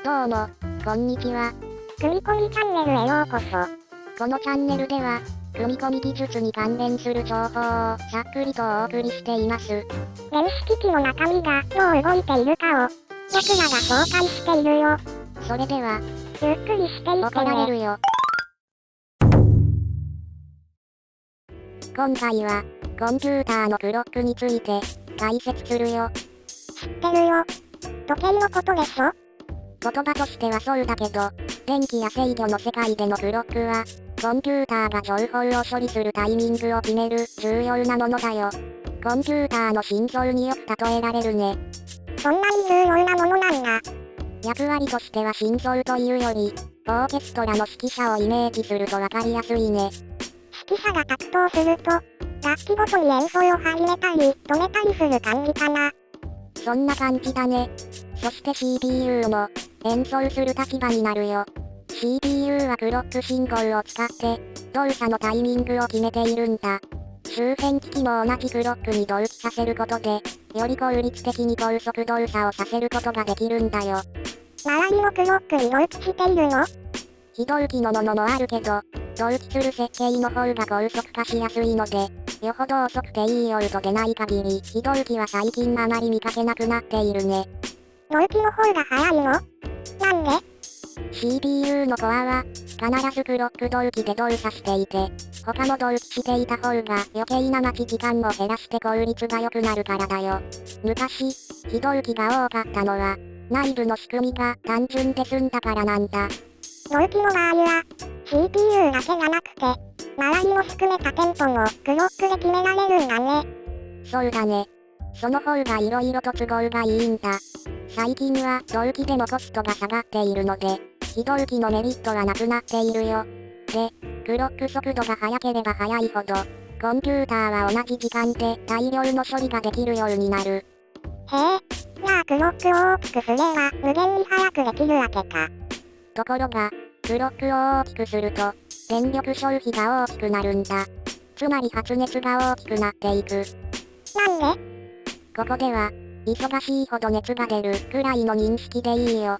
どうも、こんにちは。組み込みチャンネルへようこそ。このチャンネルでは、組み込み技術に関連する情報をざっくりとお送りしています。電子機器の中身がどう動いているかを、僕らが紹介しているよ。それでは、ゆっくりしていって怒られね。るよ。今回は、コンピューターのクロックについて、解説するよ。知ってるよ。時計のことでしょ？言葉としてはそうだけど、電気や制御の世界でのクロックは、コンピューターが情報を処理するタイミングを決める重要なものだよ。コンピューターの心臓によく例えられるね。そんなに重要なものなんだ。役割としては心臓というより、オーケストラの指揮者をイメージするとわかりやすいね。指揮者が格闘すると、楽器ごとに演奏を始めたり、止めたりする感じかな。そんな感じだね。そして CPU も、演奏する立場になるよ。CPU はクロック信号を使って、動作のタイミングを決めているんだ。周辺機器も同じクロックに同期させることで、より効率的に高速動作をさせることができるんだよ。周りのクロックに同期しているの？非同期のものもあるけど、同期する設計の方が高速化しやすいので、よほど遅くていい用途でない限り、非同期は最近あまり見かけなくなっているね。同期の方が早いの？なんで？ CPU のコアは、必ずクロック同期で動作していて、他の同期していた方が余計な待ち時間を減らして効率が良くなるからだよ。昔、非同期が多かったのは、内部の仕組みが単純で済んだからなんだ。同期の場合は、CPU だけじゃなくて、周りも含めた店舗もクロックで決められるんだね。そうだね。その方が色々と都合がいいんだ。最近は同期でもコストが下がっているので、非同期のメリットはなくなっているよ。で、クロック速度が速ければ速いほど、コンピューターは同じ時間で大量の処理ができるようになる。へえ、じゃあクロックを大きくすれば無限に速くできるわけか。ところが、クロックを大きくすると、電力消費が大きくなるんだ。つまり発熱が大きくなっていく。なんで？ここでは、忙しいほど熱が出るくらいの認識でいいよ。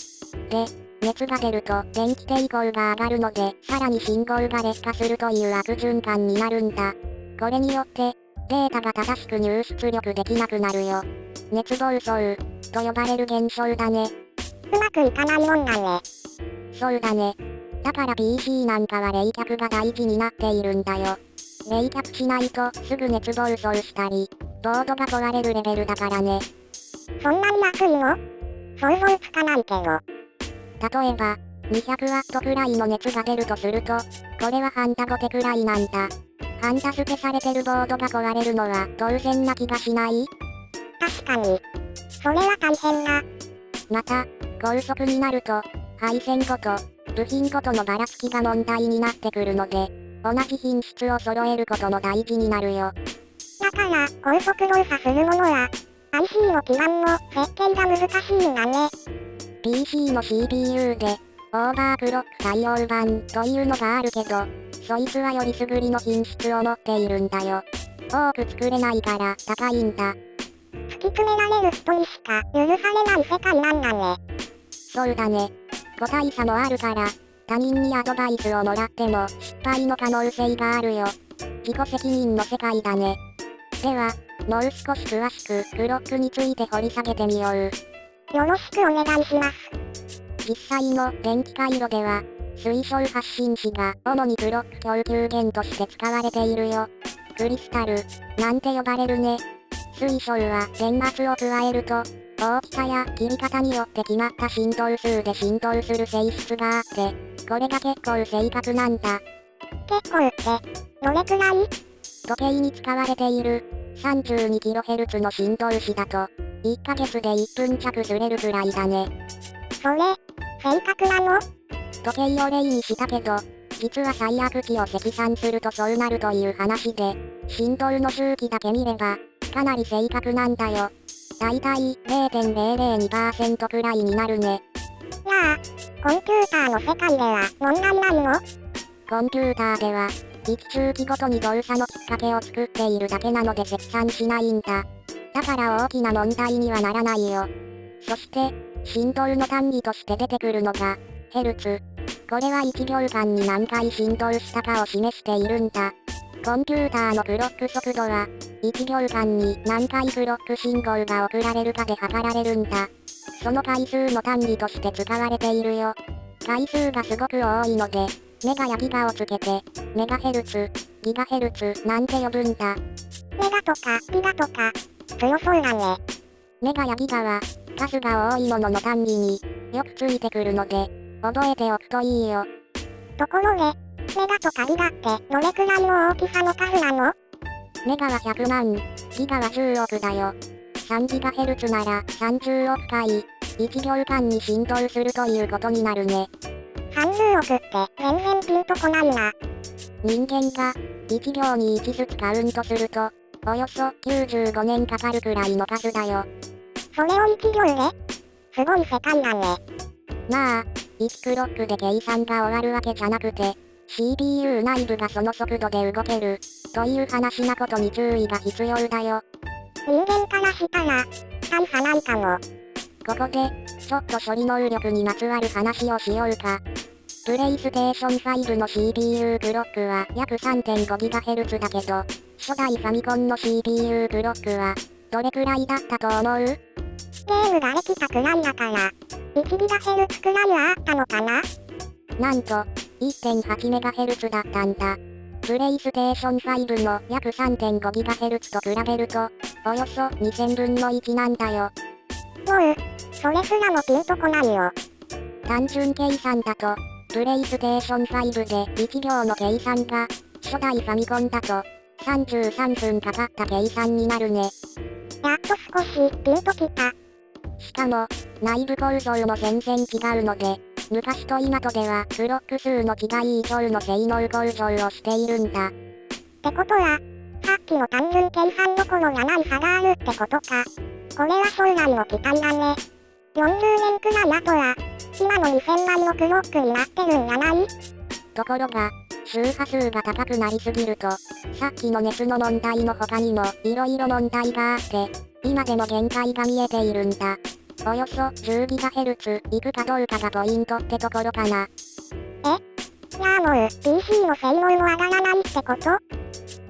で、熱が出ると電気抵抗が上がるので、さらに信号が劣化するという悪循環になるんだ。これによって、データが正しく入出力できなくなるよ。熱暴走と呼ばれる現象だね。うまくいかないもんだね。そうだね。だから PC なんかは冷却が大事になっているんだよ。冷却しないとすぐ熱暴走したり、ボードが壊れるレベルだからね。そんなに熱いの？想像つかないけど。例えば、200ワットくらいの熱が出るとすると、これはハンダゴテくらいなんだ。ハンダ付けされてるボードが壊れるのは当然な気がしない？確かに。それは大変だ。また、高速になると、配線ごと、部品ごとのばらつきが問題になってくるので、同じ品質を揃えることも大事になるよ。だから、高速動作するものは、IC の基板の設計が難しいんだね。PC の CPU で、オーバークロック対応版というのがあるけど、そいつはより優りの品質を持っているんだよ。多く作れないから高いんだ。突き詰められる人にしか許されない世界なんだね。そうだね。個体差もあるから、他人にアドバイスをもらっても失敗の可能性があるよ。自己責任の世界だね。では、もう少し詳しくクロックについて掘り下げてみよう。よろしくお願いします。実際の電気回路では、水晶発信子が主にクロック供給源として使われているよ。クリスタル、なんて呼ばれるね。水晶は電圧を加えると、大きさや切り方によって決まった振動数で振動する性質があって、これが結構正確なんだ。結構って、どれくらい？時計に使われている 32kHz の振動子だと、1ヶ月で1分着ずれるくらいだね。それ、正確なの？時計を例にしたけど、実は最悪値を積算するとそうなるという話で、振動の周期だけ見れば、かなり正確なんだよ。だいたい 0.002% くらいになるね。じゃあ、コンピューターの世界では問題ないの？コンピューターでは、1周期ごとに動作のきっかけを作っているだけなので積算しないんだ。だから大きな問題にはならないよ。そして、振動の単位として出てくるのが、ヘルツ。これは1秒間に何回振動したかを示しているんだ。コンピューターのクロック速度は、1秒間に何回クロック信号が送られるかで測られるんだ。その回数の単位として使われているよ。回数がすごく多いので、メガやギガをつけて、メガヘルツ、ギガヘルツなんて呼ぶんだ。メガとかギガとか、強そうだね。メガやギガは、数が多いものの単位によくついてくるので、覚えておくといいよ。ところで、メガとかギガってどれくらいの大きさの数なの？メガは100万、ギガは10億だよ。3ギガヘルツなら30億回、1秒間に振動するということになるね。30億って全然ピンとこないな。人間が1秒に1ずつカウントすると、およそ95年かかるくらいの数だよ。それを1秒ですごい世界だね。まあ、1クロックで計算が終わるわけじゃなくて、CPU 内部がその速度で動ける、という話なことに注意が必要だよ。人間からしたら、大差ないかも。ここで、ちょっと処理能力にまつわる話をしようか。プレイステーション5の CPU クロックは約 3.5GHz だけど、初代ファミコンの CPU クロックは、どれくらいだったと思う？ゲームができたくらいだから、1GHz くらいはあったのかな？なんと、1.8MHz だったんだ。プレイステーション5の約 3.5GHz と比べると、およそ2000分の1なんだよ。それすらもピンとこないよ。単純計算だと、プレイステーション5で1秒の計算が、初代ファミコンだと、33分かかった計算になるね。やっと少しピンときた。しかも、内部構造も全然違うので、昔と今とではクロック数の違い以上の性能向上をしているんだ。ってことは、さっきの単純計算どころじゃない差があるってことか。これは将来の期待だね。40年くらい後は、今の2000倍のクロックになってるんじゃない？ところが、周波数が高くなりすぎると、さっきの熱の問題の他にも色々問題があって、今でも限界が見えているんだ。およそ 10GHz いくかどうかがポイントってところかな。じゃあもう PC の性能も上がらないってこと？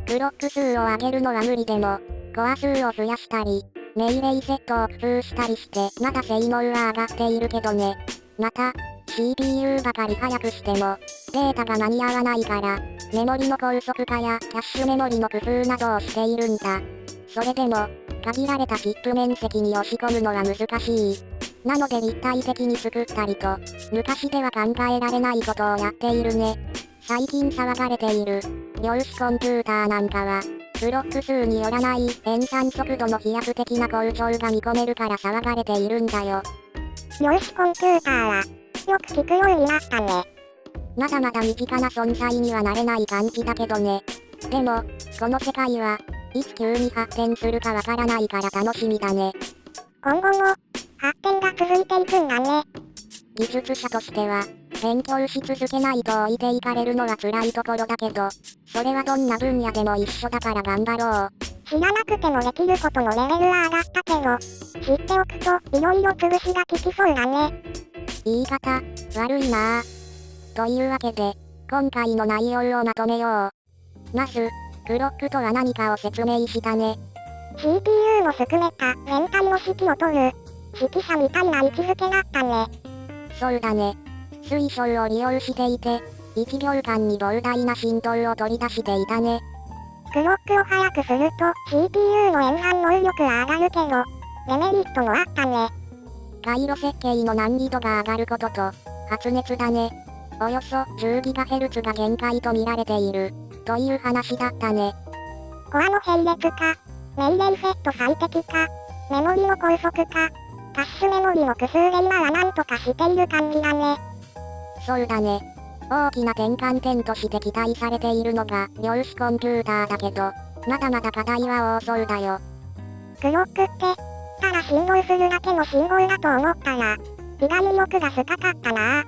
クロック数を上げるのは無理でも、コア数を増やしたり、命令セットを工夫したりして、まだ性能は上がっているけどね。また、CPU ばかり速くしても、データが間に合わないから、メモリの高速化やキャッシュメモリの工夫などをしているんだ。それでも、限られたチップ面積に押し込むのは難しい。なので立体的に作ったりと、昔では考えられないことをやっているね。最近騒がれている、量子コンピューターなんかは、クロック数によらない演算速度の飛躍的な向上が見込めるから騒がれているんだよ。量子コンピューターは、よく聞くようになったね。まだまだ身近な存在にはなれない感じだけどね。でも、この世界はいつ急に発展するかわからないから楽しみだね。今後も、発展が続いていくんだね。技術者としては、勉強し続けないと置いていかれるのは辛いところだけど、それはどんな分野でも一緒だから頑張ろう。知らなくてもできることのレベルは上がったけど、知っておくと色々潰しが効きそうだね。言い方、悪いなぁ。というわけで、今回の内容をまとめよう。まず、クロックとは何かを説明したね。CPU も含めた全体の指揮を取る、指揮者みたいな位置づけだったね。そうだね。水晶を利用していて、1秒間に膨大な振動を取り出していたね。クロックを速くすると CPU の演算能力は上がるけど、デメリットもあったね。回路設計の難易度が上がることと、発熱だね。およそ 10GHz が限界と見られている、という話だったね。コアの並列化、命令セット最適化、メモリの高速化、キャッシュメモリの工夫で今はなんとかしている感じだね。そうだね。大きな転換点として期待されているのが量子コンピューターだけど、まだまだ課題は多そうだよ。クロックって、ただ振動するだけの信号だと思ったら、意外に奥が深かったなぁ。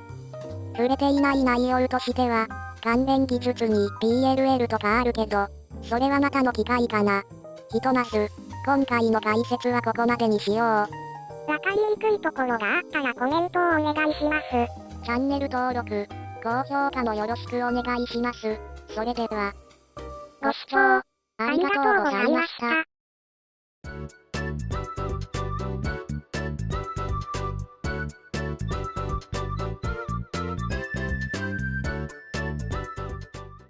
触れていない内容としては、関連技術に PLL とかあるけど、それはまたの機会かな。ひとまず、今回の解説はここまでにしよう。わかりにくいところがあったらコメントをお願いします。チャンネル登録、高評価もよろしくお願いします。それでは、ご視聴ありがとうございました。